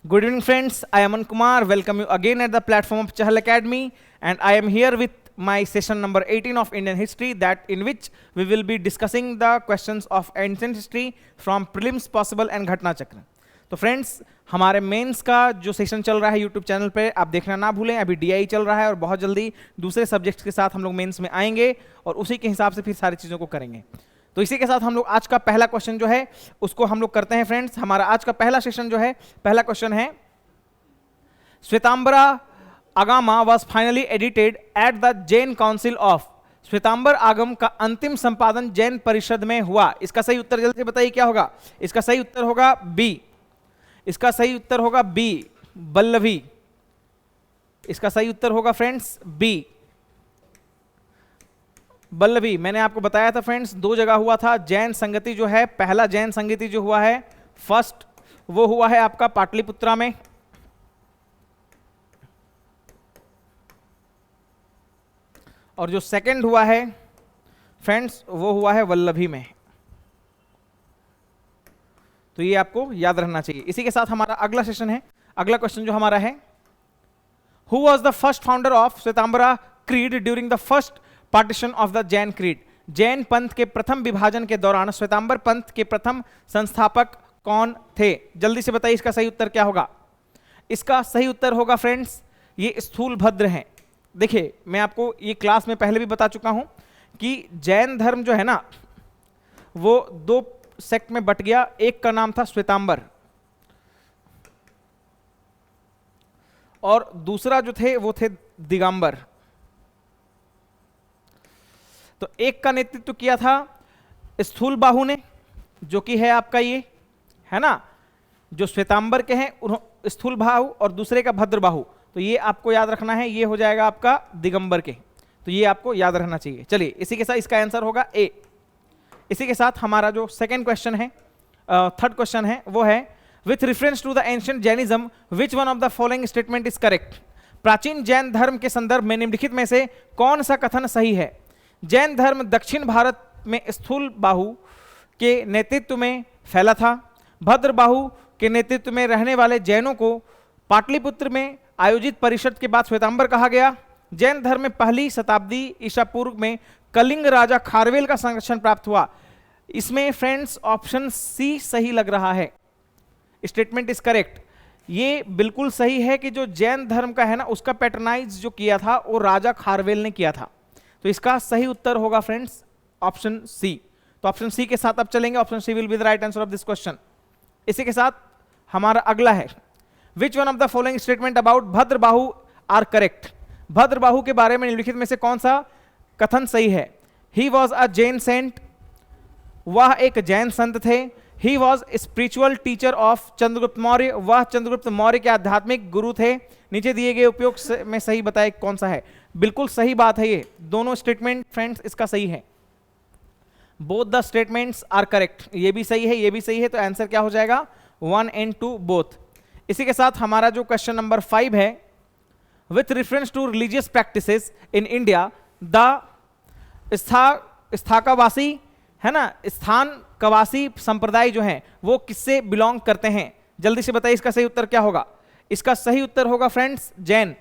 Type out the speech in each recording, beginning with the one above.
Good evening, friends. I am Aman Kumar. Welcome you again at the platform of Chahal Academy, and I am here with my session number 18 of Indian history, that in which we will be discussing the questions of ancient history from prelims, possible and घटना चक्र. तो friends, हमारे mains का जो session चल रहा है YouTube channel पे, आप देखना ना भूलें. अभी डीआई चल रहा है और बहुत जल्दी दूसरे सब्जेक्ट्स के साथ हम लोग मेंस में आएंगे और उसी के हिसाब से फिर सारी चीज़ों को करेंगे. तो इसी के साथ हम लोग आज का पहला क्वेश्चन जो है उसको हम लोग करते हैं. फ्रेंड्स, हमारा आज का पहला सेशन जो है, पहला क्वेश्चन है, Shvetambara Agama was finally edited at the Jain council of. Shvetambar Agam का अंतिम संपादन जैन परिषद में हुआ. इसका सही उत्तर जल्दी से बताइए क्या होगा. इसका सही उत्तर होगा बी. इसका सही उत्तर होगा बी, वल्लभी. इसका सही उत्तर होगा फ्रेंड्स बी, वल्लभी. मैंने आपको बताया था फ्रेंड्स, दो जगह हुआ था जैन संगति जो है. पहला जैन संगति जो हुआ है फर्स्ट, वो हुआ है आपका पाटलिपुत्रा में, और जो सेकंड हुआ है फ्रेंड्स वो हुआ है वल्लभी में. तो ये आपको याद रहना चाहिए. इसी के साथ हमारा अगला सेशन है. अगला क्वेश्चन जो हमारा है, who was the first founder of Shvetambara creed during the first partition of the Jain creed. Jain पंथ के प्रथम विभाजन के दौरान श्वेतांबर पंथ के प्रथम संस्थापक कौन थे. जल्दी से बताइए इसका सही उत्तर क्या होगा. इसका सही उत्तर होगा फ्रेंड्स ये स्थूलभद्र हैं. देखिए, मैं आपको ये क्लास में पहले भी बता चुका हूं कि जैन धर्म जो है ना वो दो सेक्ट में बट गया. एक का नाम था श्वेतांबर और दूसरा जो थे वो थे दिगंबर. तो एक का नेतृत्व किया था स्थूलबाहु ने, जो कि है आपका ये है ना, जो श्वेतांबर के हैं स्थूलबाहु, और दूसरे का भद्रबाहु. तो ये आपको याद रखना है, ये हो जाएगा आपका दिगंबर के. तो ये आपको याद रहना चाहिए. चलिए, इसी के साथ इसका आंसर होगा ए. इसी के साथ हमारा जो सेकंड क्वेश्चन है, थर्ड क्वेश्चन है, वो है, with reference to the ancient Jainism which one of the following statement is correct. प्राचीन जैन धर्म के संदर्भ में निम्नलिखित में से कौन सा कथन सही है. जैन धर्म दक्षिण भारत में स्थूलबाहु के नेतृत्व में फैला था. भद्रबाहु के नेतृत्व में रहने वाले जैनों को पाटलिपुत्र में आयोजित परिषद के बाद श्वेतांबर कहा गया. जैन धर्म में पहली शताब्दी ईसा पूर्व में कलिंग राजा खारवेल का संरक्षण प्राप्त हुआ. इसमें फ्रेंड्स ऑप्शन सी सही लग रहा है. Statement is correct. ये बिल्कुल सही है कि जो जैन धर्म का है ना उसका पैटर्नाइज जो किया था वो राजा खारवेल ने किया था. तो इसका सही उत्तर होगा फ्रेंड्स ऑप्शन सी. तो ऑप्शन सी के साथ अब चलेंगे. Option C will be the right answer of this question. इसी के साथ हमारा अगला है, which one of the following statement about Bhadrabahu are correct. Bhadrabahu के बारे में निम्नलिखित में से कौन सा कथन सही है. He was a Jain saint. वह एक जैन संत थे. He was spiritual teacher of Chandragupta Maurya. वह चंद्रगुप्त मौर्य के आध्यात्मिक गुरु थे. नीचे दिए गए उपयोग में सही बताए कौन सा है. बिल्कुल सही बात है, ये दोनों स्टेटमेंट फ्रेंड्स इसका सही है. Both the statements are correct. ये भी सही है, ये भी सही है. तो आंसर क्या हो जाएगा 1 and 2 बोथ. इसी के साथ हमारा जो क्वेश्चन नंबर 5 है, with reference to religious practices in India the Sthanakvasi है ना, स्थान कवासी संप्रदाय जो हैं वो किससे बिलोंग करते हैं. जल्दी से बताइए इसका सही उत्तर क्या होगा. इसका सही उत्तर होगा फ्रेंड्स जैन.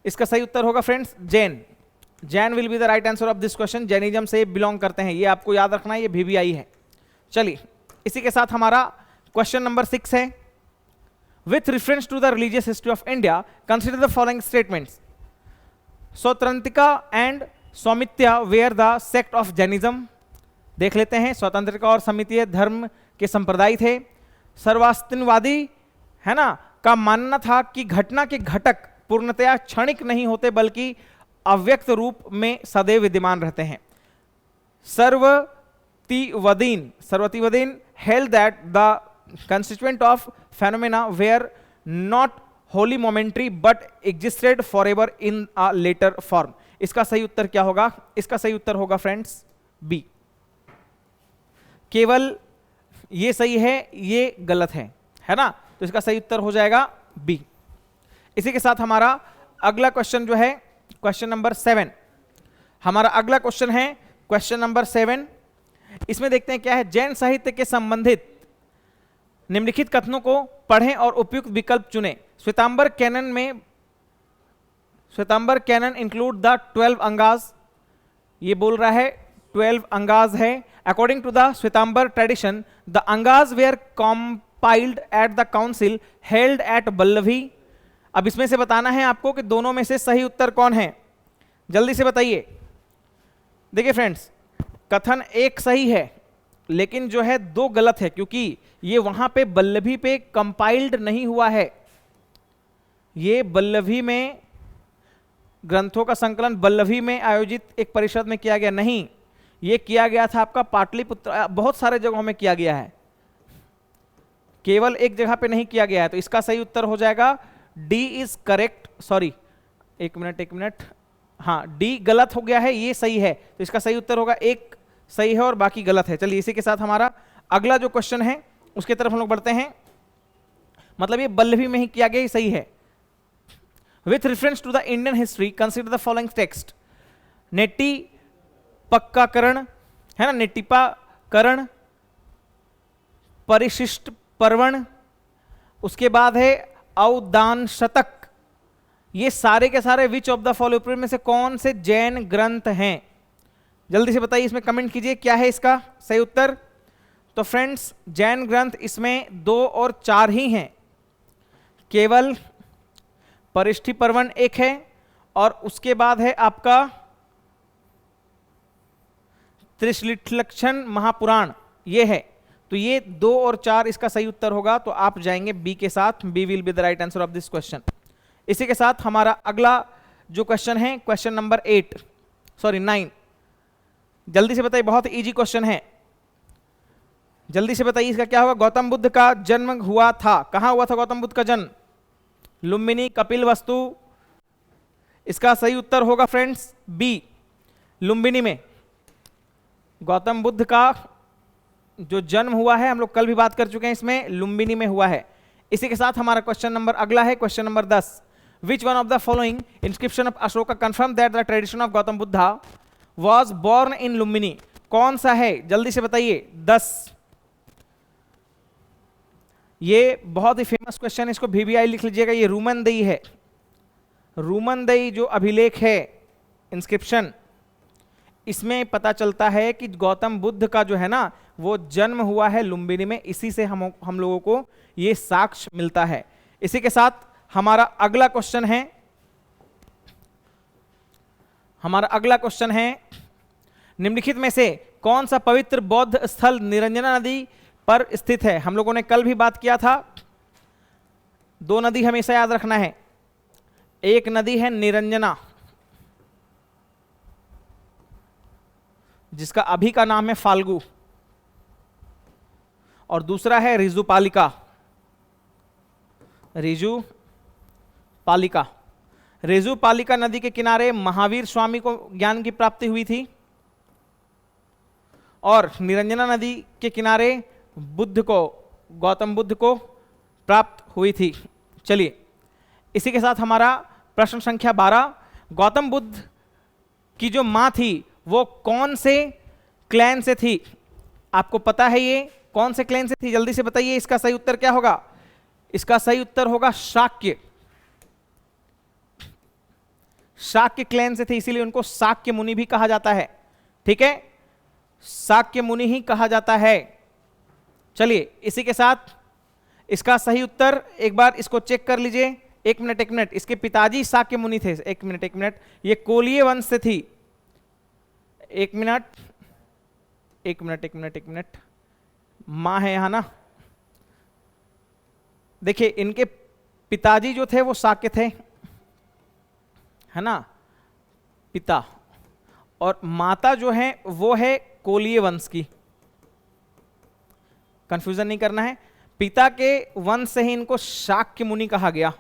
इसका सही उत्तर होगा friends Jain. Jain will be the right answer of this question. Jainism से बिलोंग करते हैं, ये आपको याद रखना है, ये VVI है. चलिए, इसी के साथ हमारा क्वेश्चन नंबर 6 है, with reference to the religious history of India consider the following statements. Sautrantika and Sammitiya were the sect of Jainism. देख लेते हैं. स्वतंत्रिका और समितीय धर्म के संप्रदाय थे. सर्वास्तिनवादी है ना का मानना था कि घटना के घटक पूर्णतया क्षणिक नहीं होते बल्कि अव्यक्त रूप में सदैव विद्यमान रहते हैं. सर्वतिवदीन held that the constituent of phenomena were not wholly momentary but existed forever in a later form. इसका सही उत्तर क्या होगा. इसका सही उत्तर होगा फ्रेंड्स बी. केवल ये सही है, ये गलत है ना. तो इसका सही उत्तर हो जाएगा बी. इसी के साथ हमारा अगला क्वेश्चन जो है क्वेश्चन नंबर 7. हमारा अगला क्वेश्चन है क्वेश्चन नंबर 7. इसमें देखते हैं क्या है. जैन साहित्य के संबंधित निम्नलिखित कथनों को पढ़ें और उपयुक्त विकल्प चुनें। Shvetambara canon include the 12 Angas, ये बोल रहा है 12 अंगाज है। According to the Shvetambara tradition the Angas were compiled at the council held at Valabhi. अब इसमें से बताना है आपको कि दोनों में से सही उत्तर कौन है, जल्दी से बताइए। देखिए फ्रेंड्स, कथन एक सही है लेकिन जो है दो गलत है, क्योंकि ये वहां पे बल्लभी पे कंपाइल्ड नहीं हुआ है। ये बल्लभी में, ग्रंथों का संकलन बल्लभी में आयोजित एक परिषद में किया गया नहीं, ये किया गया था आपका पाटलिपुत्र, बहुत सारे जगहों में किया गया है, केवल एक जगह पे नहीं किया गया है। तो इसका सही उत्तर हो जाएगा डी इज करेक्ट। सॉरी, एक मिनट, हाँ डी गलत हो गया है, ये सही है। तो इसका सही उत्तर होगा एक सही है और बाकी गलत है। चलिए इसी के साथ हमारा अगला जो क्वेश्चन है उसके तरफ हम लोग बढ़ते हैं। मतलब ये बल्लभी में ही किया गया, ही सही है। With reference to the Indian history consider the following text. Nettipakarana है ना, नेटिपाकरण, परिशिष्ट पर्वण, उसके बाद है अवदान शतक, ये सारे के सारे विच ऑफ द फॉलोइंग में से कौन से जैन ग्रंथ हैं? जल्दी से बताइए, इसमें कमेंट कीजिए क्या है इसका सही उत्तर। तो फ्रेंड्स जैन ग्रंथ इसमें 2 और 4 ही हैं, केवल परिष्ठी पर्वन एक है और उसके बाद है आपका त्रिश्लिट्लक्षण महापुराण, ये है। तो ये 2 और 4 इसका सही उत्तर होगा। तो आप जाएंगे बी के साथ, B will be the right answer of this question. इसी के साथ हमारा अगला जो क्वेश्चन है, क्वेश्चन नंबर 9, जल्दी से बताइए, बहुत इजी क्वेश्चन है, जल्दी से बताइए इसका क्या होगा। गौतम बुद्ध का जन्म हुआ था, कहां हुआ था गौतम बुद्ध का जन्म? लुम्बिनी, कपिलवस्तु। इसका सही उत्तर होगा फ्रेंड्स बी, लुम्बिनी में। गौतम बुद्ध का जो जन्म हुआ है, हम लोग कल भी बात कर चुके हैं, इसमें लुम्बिनी में हुआ है। इसी के साथ हमारा क्वेश्चन नंबर अगला है, question number 10। Which one of the following inscription of Ashoka confirm that the tradition of Gautam Buddha was born in Lumbini? कौन सा है, जल्दी से बताइए। 10, ये बहुत ही फेमस क्वेश्चन है, इसको VVI लिख लीजिएगा। ये रूमनदई है, रूमनदई जो अभिलेख है, इंस्क्रिप्शन, इसमें पता चलता है कि गौतम बुद्ध का जो है ना वो जन्म हुआ है लुम्बिनी में। इसी से हम लोगों को ये साक्ष्य मिलता है। इसी के साथ हमारा अगला क्वेश्चन है, निम्नलिखित में से कौन सा पवित्र बौद्ध स्थल निरंजना नदी पर स्थित है? हम लोगों ने कल भी बात किया था, 2 नदी हमेशा याद रखना है। एक नदी है निरंजना, जिसका अभी का नाम है फाल्गु, और दूसरा है रिजुपालिका, रिजुपालिका नदी के किनारे महावीर स्वामी को ज्ञान की प्राप्ति हुई थी और निरंजना नदी के किनारे गौतम बुद्ध को प्राप्त हुई थी। चलिए इसी के साथ हमारा प्रश्न संख्या 12, गौतम बुद्ध की जो मां थी वो कौन से क्लैन से थी? आपको पता है ये कौन से क्लैन से थी, जल्दी से बताइए। इसका सही उत्तर क्या होगा? इसका सही उत्तर होगा शाक्य क्लैन से थे, इसीलिए उनको शाक्य मुनि भी कहा जाता है। ठीक है, शाक्य मुनि ही कहा जाता है। चलिए इसी के साथ इसका सही उत्तर एक बार इसको चेक कर लीजिए। एक मिनट, इसके पिताजी शाक्य मुनि थे। एक मिनट, ये कोलीय वंश से थी। एक मिनट, मां है यहां ना। देखिए इनके पिताजी जो थे वो शाक्य थे, है ना, पिता, और माता जो है वो है कोलीय वंश की। कंफ्यूजन नहीं करना है, पिता के वंश से ही इनको शाक्य मुनि कहा गया,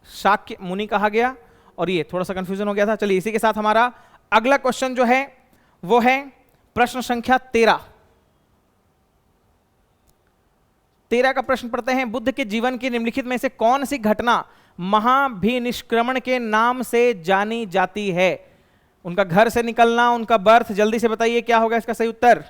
शाक्य मुनि कहा गया, और ये थोड़ा सा कंफ्यूजन हो गया था। चलिए इसी के साथ हमारा अगला क्वेश्चन जो है वो है प्रश्न संख्या 13। 13 का प्रश्न पढ़ते हैं। बुद्ध के जीवन की निम्नलिखित में से कौन सी घटना महाभिनिष्क्रमण के नाम से जानी जाती है? उनका घर से निकलना, उनका बर्थ, जल्दी से बताइए क्या होगा इसका सही उत्तर।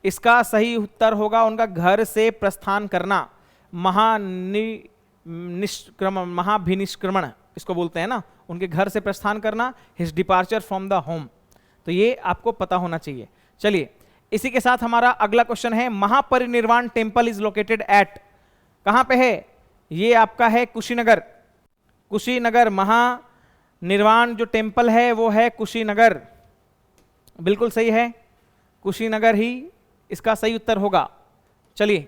इसका सही उत्तर होगा उनका घर से प्रस्थान करना, महाभिनिष्क्रमण इसको बोलते हैं ना, उनके घर से प्रस्थान करना, his departure from the home. तो ये आपको पता होना चाहिए। चलिए इसी के साथ हमारा अगला क्वेश्चन है, महापरिनिर्वाण टेम्पल इज लोकेटेड एट, कहां पे है? ये आपका है कुशीनगर। कुशीनगर महानिर्वाण जो टेम्पल है वो है कुशीनगर, बिल्कुल सही है, कुशीनगर ही इसका सही उत्तर होगा। चलिए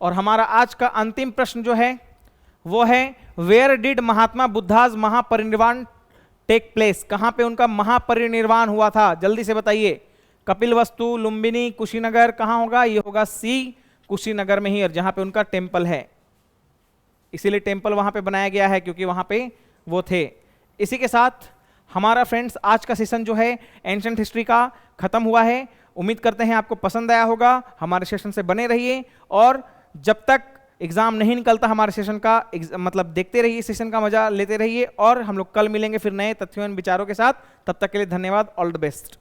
और हमारा आज का अंतिम प्रश्न जो है वो है, where did Mahatma Buddha's Mahaparinirvana take place, कहां पे उनका महापरिनिर्वाण हुआ था? जल्दी से बताइए। कपिलवस्तु, लुम्बिनी, कुशीनगर, कहां होगा? ये होगा सी, कुशीनगर में ही, और जहां पे उनका टेम्पल है, इसीलिए टेम्पल वहां पे बनाया गया है क्योंकि वहां पे वो थे। इसी के साथ हमारा फ्रेंड्स आज का सेशन जो है एंशिएंट हिस्ट्री का खत्म हुआ है। उम्मीद करते हैं आपको पसंद आया होगा। हमारे सेशन से बने रहिए और जब तक एग्जाम नहीं निकलता हमारे सेशन का मतलब देखते रहिए, सेशन का मजा लेते रहिए, और हम लोग कल मिलेंगे फिर नए तथ्यों एवं विचारों के साथ। तब तक के लिए धन्यवाद, ऑल द बेस्ट।